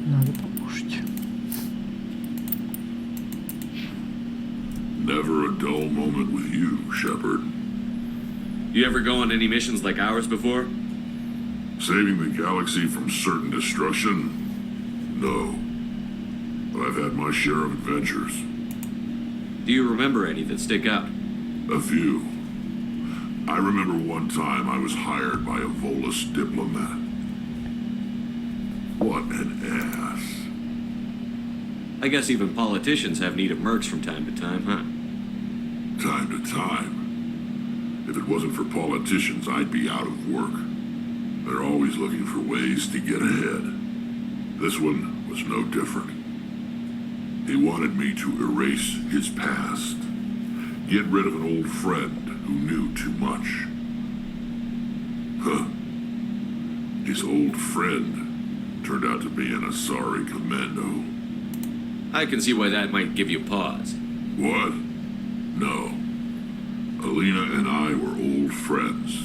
Надо покушать. Never a dull moment with you, Shepard. You ever go on any missions like ours before? Saving the galaxy from certain destruction? No. But I've had my share of adventures. Do you remember any that stick out? A few. I remember one time I was hired by a Volus diplomat. What an ass. I guess even politicians have need of mercs from time to time, huh? Time to time. If it wasn't for politicians, I'd be out of work. They're always looking for ways to get ahead. This one was no different. He wanted me to erase his past. Get rid of an old friend who knew too much. Huh. His old friend turned out to be an Asari commando. I can see why that might give you pause. What? No. Alina and I were old friends.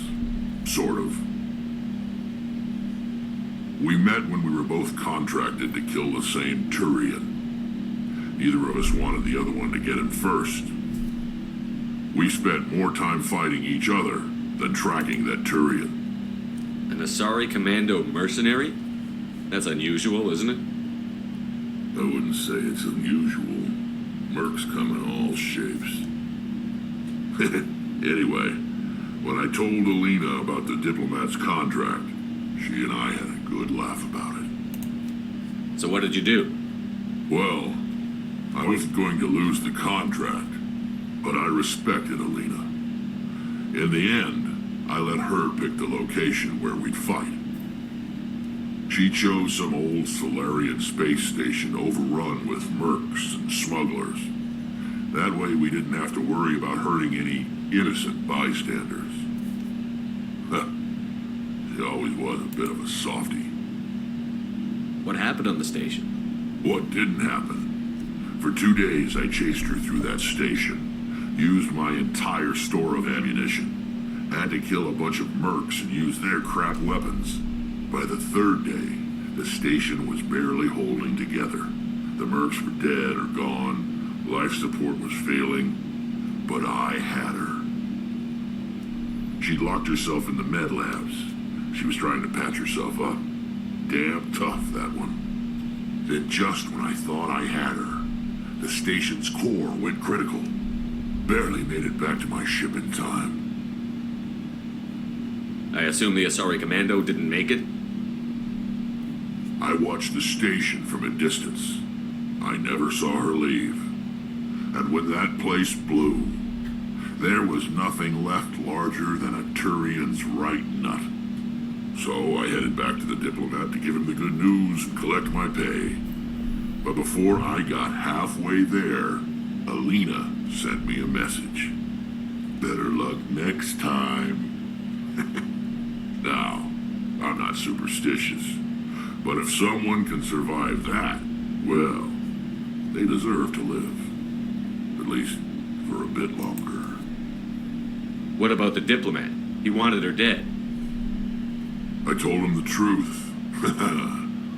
Sort of. We met when we were both contracted to kill the same Turian. Neither of us wanted the other one to get him first. We spent more time fighting each other than tracking that Turian. An Asari commando mercenary? That's unusual, isn't it? I wouldn't say it's unusual. Mercs come in all shapes. Anyway, when I told Alina about the diplomat's contract, she and I had a good laugh about it. So what did you do? Well, I wasn't going to lose the contract, but I respected Alina. In the end, I let her pick the location where we'd fight. She chose some old Solarian space station overrun with mercs and smugglers. That way we didn't have to worry about hurting any innocent bystanders. She always was a bit of a softie. What happened on the station? What didn't happen? For 2 days I chased her through that station, used my entire store of ammunition, had to kill a bunch of mercs and use their crap weapons. By the 3rd day, the station was barely holding together. The mercs were dead or gone. Life support was failing, but I had her. She'd locked herself in the med labs. She was trying to patch herself up. Damn tough, that one. Then just when I thought I had her, the station's core went critical. Barely made it back to my ship in time. I assume the Asari commando didn't make it? I watched the station from a distance. I never saw her leave. And when that place blew, there was nothing left larger than a Turian's right nut. So I headed back to the diplomat to give him the good news and collect my pay. But before I got halfway there, Alina sent me a message. Better luck next time. Now, I'm not superstitious, but if someone can survive that, well, they deserve to live. At least for a bit longer. What about the diplomat? He wanted her dead. I told him the truth.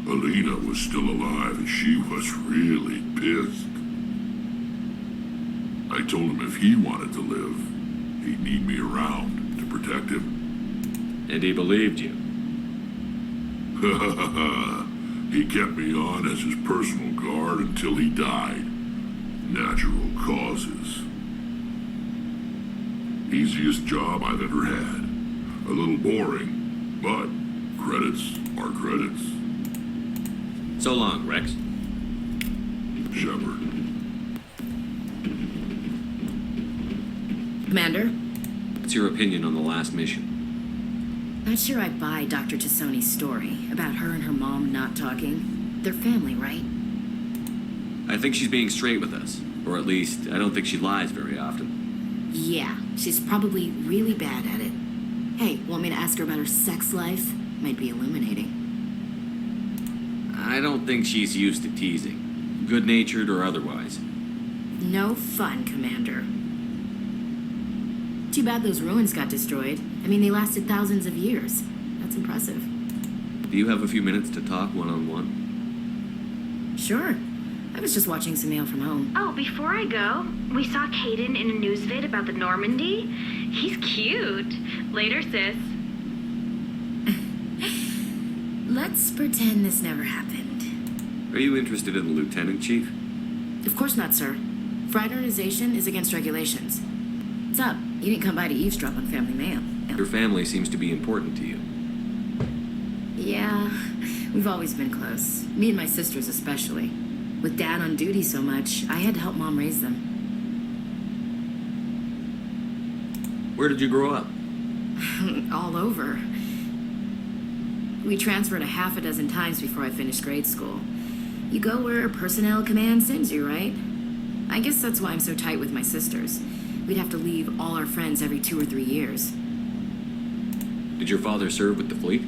Alina was still alive and she was really pissed. I told him if he wanted to live, he'd need me around to protect him. And he believed you. He kept me on as his personal guard until he died. Natural causes. Easiest job I've ever had. A little boring, but credits are credits. So long, Rex. Shepard. Commander? What's your opinion on the last mission? Not sure I buy Dr. Tassoni's story about her and her mom not talking. They're family, right? I think she's being straight with us. Or at least, I don't think she lies very often. Yeah, she's probably really bad at it. Hey, want me to ask her about her sex life? Might be illuminating. I don't think she's used to teasing. Good-natured or otherwise. No fun, Commander. Too bad those ruins got destroyed. I mean, they lasted thousands of years. That's impressive. Do you have a few minutes to talk one-on-one? Sure. I was just watching some mail from home. Oh, before I go, we saw Caden in a news vid about the Normandy. He's cute. Later, sis. Let's pretend this never happened. Are you interested in the Lieutenant Chief? Of course not, sir. Fraternization is against regulations. What's up? You didn't come by to eavesdrop on family mail. Your family seems to be important to you. Yeah, we've always been close. Me and my sisters especially. With Dad on duty so much, I had to help Mom raise them. Where did you grow up? All over. We transferred a half a dozen times before I finished grade school. You go where personnel command sends you, right? I guess that's why I'm so tight with my sisters. We'd have to leave all our friends every 2 or 3 years. Did your father serve with the fleet?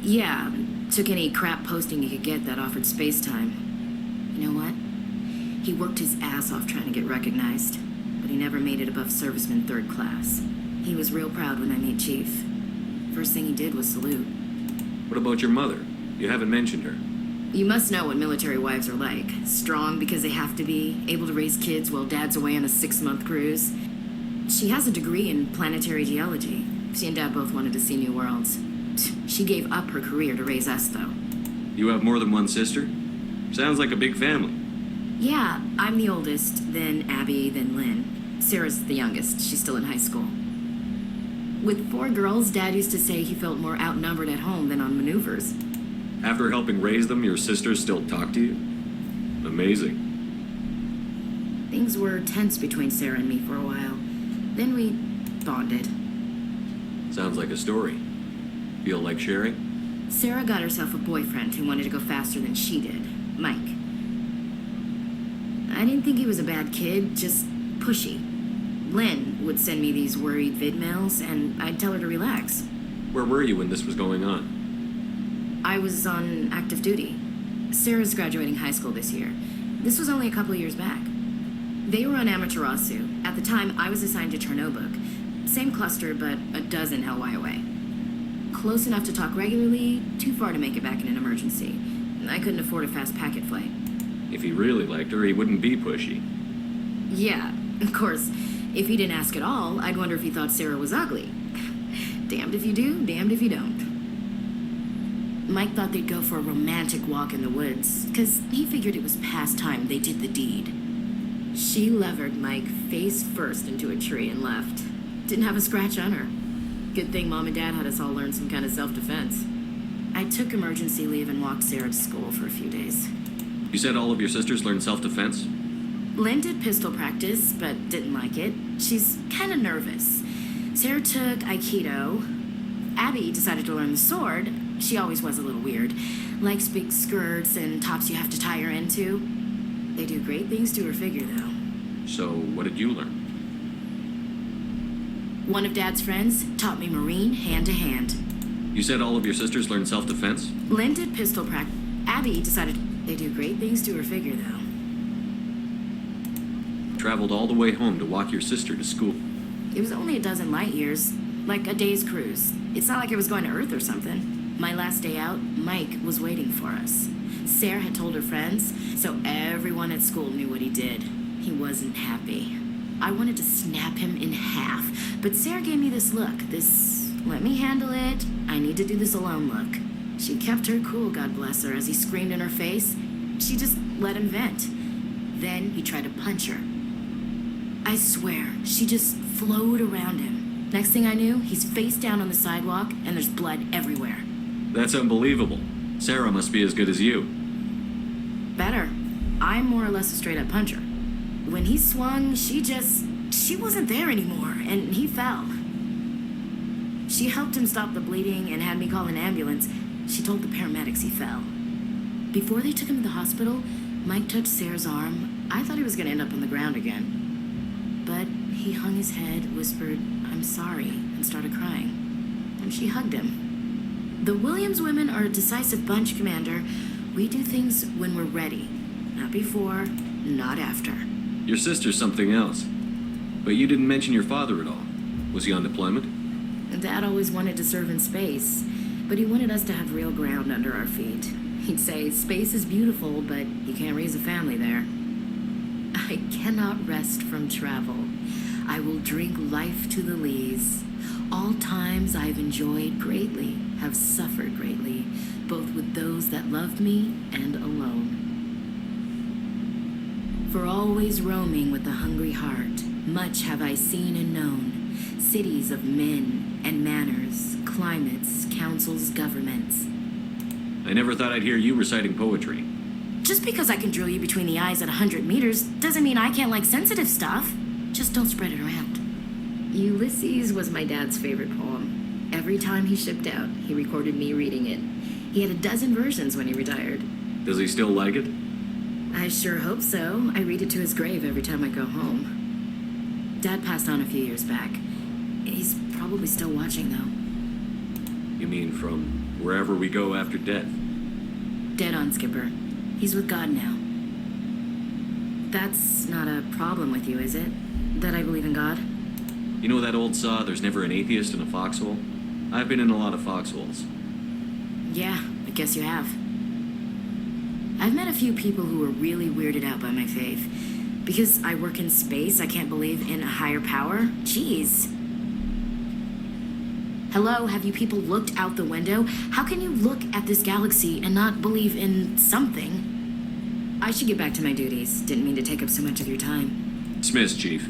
Yeah, took any crap posting he could get that offered space time. You know what? He worked his ass off trying to get recognized, but he never made it above serviceman 3rd class. He was real proud when I made chief. First thing he did was salute. What about your mother? You haven't mentioned her. You must know what military wives are like. Strong because they have to be, able to raise kids while Dad's away on a 6-month cruise. She has a degree in planetary geology. She and Dad both wanted to see new worlds. She gave up her career to raise us, though. You have more than one sister? Sounds like a big family. Yeah, I'm the oldest, then Abby, then Lynn. Sarah's the youngest. She's still in high school. With 4 girls, Dad used to say he felt more outnumbered at home than on maneuvers. After helping raise them, your sisters still talk to you? Amazing. Things were tense between Sarah and me for a while. Then we bonded. Sounds like a story. Feel like sharing? Sarah got herself a boyfriend who wanted to go faster than she did, Mike. I didn't think he was a bad kid, just pushy. Lynn would send me these worried vid mails, and I'd tell her to relax. Where were you when this was going on? I was on active duty. Sarah's graduating high school this year. This was only a couple years back. They were on Amaterasu. At the time, I was assigned to Chernobog. Same cluster, but a dozen LY away. Close enough to talk regularly, too far to make it back in an emergency. I couldn't afford a fast packet flight. If he really liked her, he wouldn't be pushy. Yeah, of course. If he didn't ask at all, I'd wonder if he thought Sarah was ugly. Damned if you do, damned if you don't. Mike thought they'd go for a romantic walk in the woods, because he figured it was past time they did the deed. She levered Mike face first into a tree and left. Didn't have a scratch on her. Good thing Mom and Dad had us all learn some kind of self-defense. I took emergency leave and walked Sarah to school for a few days. You said all of your sisters learned self-defense? Lynn did pistol practice, but didn't like it. She's kind of nervous. Sarah took Aikido. Abby decided to learn the sword. She always was a little weird. Likes big skirts and tops you have to tie her into. They do great things to her figure, though. So, what did you learn? One of Dad's friends taught me Marine hand-to-hand. You said all of your sisters learned self-defense? Lynn did pistol practice. Abby decided they do great things to her figure, though. Traveled all the way home to walk your sister to school. It was only a dozen light years, like a day's cruise. It's not like I was going to Earth or something. My last day out, Mike was waiting for us. Sarah had told her friends, so everyone at school knew what he did. He wasn't happy. I wanted to snap him in half, but Sarah gave me this look, this let me handle it, I need to do this alone look. She kept her cool, God bless her, as he screamed in her face. She just let him vent. Then he tried to punch her. I swear, she just flowed around him. Next thing I knew, he's face down on the sidewalk, and there's blood everywhere. That's unbelievable. Sarah must be as good as you. Better. I'm more or less a straight-up puncher. When he swung, she wasn't there anymore, and he fell. She helped him stop the bleeding and had me call an ambulance. She told the paramedics he fell. Before they took him to the hospital, Mike touched Sarah's arm. I thought he was going to end up on the ground again. But he hung his head, whispered, "I'm sorry," and started crying. And she hugged him. The Williams women are a decisive bunch, Commander. We do things when we're ready. Not before, not after. Your sister's something else. But you didn't mention your father at all. Was he on deployment? Dad always wanted to serve in space, but he wanted us to have real ground under our feet. He'd say, space is beautiful, but you can't raise a family there. I cannot rest from travel. I will drink life to the lees. All times I've enjoyed greatly, have suffered greatly, both with those that loved me and alone. For always roaming with a hungry heart, much have I seen and known, cities of men and manners, climates, councils, governments. I never thought I'd hear you reciting poetry. Just because I can drill you between the eyes at 100 meters doesn't mean I can't like sensitive stuff. Just don't spread it around. Ulysses was my dad's favorite poem. Every time he shipped out, he recorded me reading it. He had a dozen versions when he retired. Does he still like it? I sure hope so. I read it to his grave every time I go home. Dad passed on a few years back. He's probably still watching, though. You mean from wherever we go after death? Dead on, Skipper. He's with God now. That's not a problem with you, is it? That I believe in God? You know that old saw, there's never an atheist in a foxhole? I've been in a lot of foxholes. Yeah, I guess you have. I've met a few people who were really weirded out by my faith. Because I work in space, I can't believe in a higher power? Jeez. Hello, have you people looked out the window? How can you look at this galaxy and not believe in something? I should get back to my duties. Didn't mean to take up so much of your time. Dismissed, Chief.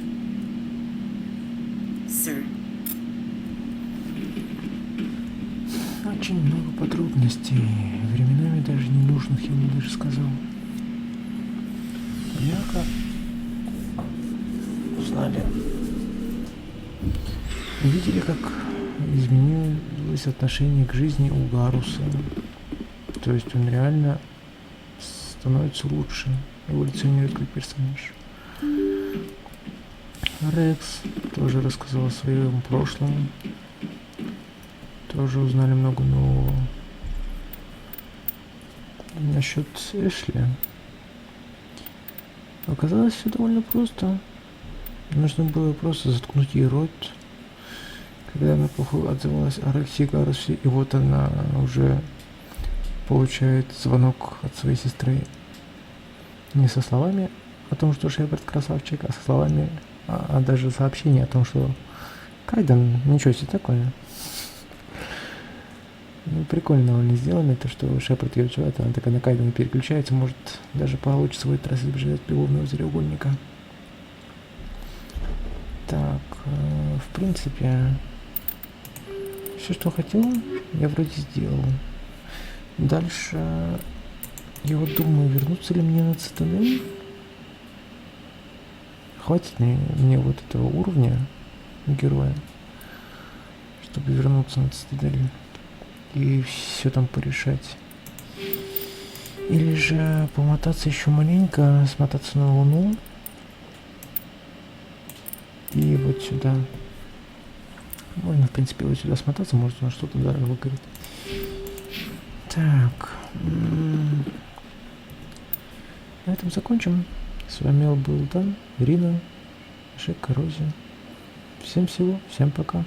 Sir. Очень много подробностей, временами даже ненужных, я бы даже сказал. Однако узнали, увидели, как изменилось отношение к жизни у Гаруса. То есть он реально становится лучше, эволюционирует как персонаж. Рекс тоже рассказал о своем прошлом. Тоже узнали много нового. Насчет Эшли. Оказалось, все довольно просто. Нужно было просто заткнуть ей рот. Когда она плохо отзывалась о Рексе и Гарусе, и вот она уже получает звонок от своей сестры. Не со словами о том, что Шепард красавчик, а со словами, а даже сообщение о том, что Кайден, ничего себе такое. Ну, прикольно довольно сделано, то, что Шепард ее чувствует, она такая на Кайдена переключается, может даже получится в этот раз избежать любовного треугольника. Так, в принципе, все, что хотел, я вроде сделал. Дальше я вот думаю, вернуться ли мне на Цитадель? Хватит ли мне вот этого уровня героя, чтобы вернуться на Цитадель и все там порешать? Или же помотаться еще маленько, смотаться на Луну и вот сюда. Можно, в принципе, вот сюда смотаться, может на что-то даже выгорит. Так. На этом закончим. С вами был Дан, Ирина, Жека, Рози. Всем всего, всем пока.